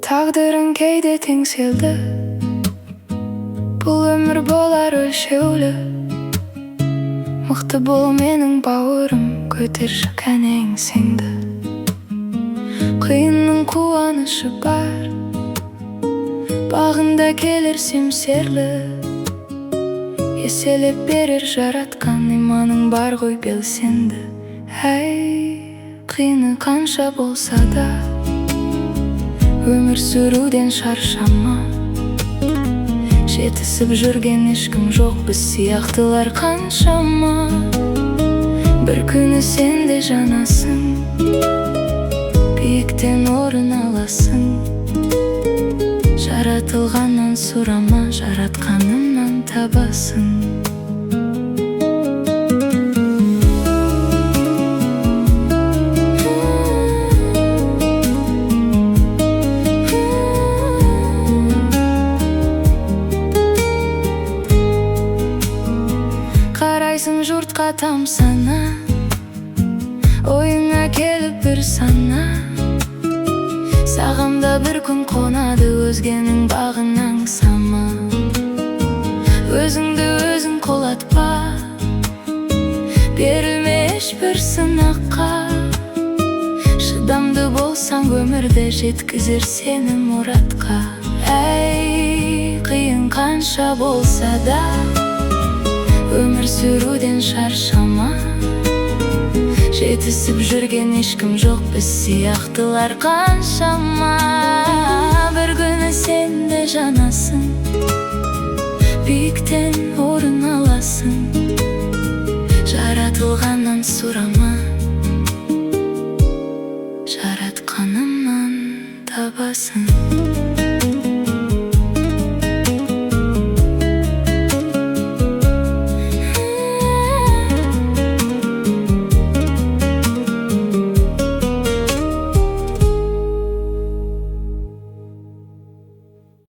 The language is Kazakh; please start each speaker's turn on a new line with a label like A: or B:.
A: тағдырың кейде теңселді. Бұл өмір болар өлшеулі. Мықты бол менің бауырым, көтерші кәне еңсеңді. Қиынның қуанышы бар, бағында келер семсерлі. Еселеп берер жаратқан, иманың бар ғой белсенді. Әй, қиыны қанша болса да, өмір сүруден шаршама. Жетісіп жүрген ешкім жоқ, біз сияқтылар қаншама. Бір күні сен де жанасың, биіктен орын аласың. Жаратылғаннан сұрама, жаратқаныңнан табасың. Қарайсың жұртқа тамсана, ойыңа келіп бір сана. Сағымда бір күн қонады, өзгенің бағын аңсама. Өзіңді өзің қолатпа, берілме ешбір сынаққа. Шыдамды болсаң өмірді жеткізер сені мұратқа. Әй, қиын қанша болса да, өмір сүруден шаршама. Жетісіп жүрген ешкім жоқ, біз сияқтылар қаншама. Бір күні сен де жанасың, биіктен орын аласың. Жаратылғаннан сұрама, жаратқаныңнан табасың.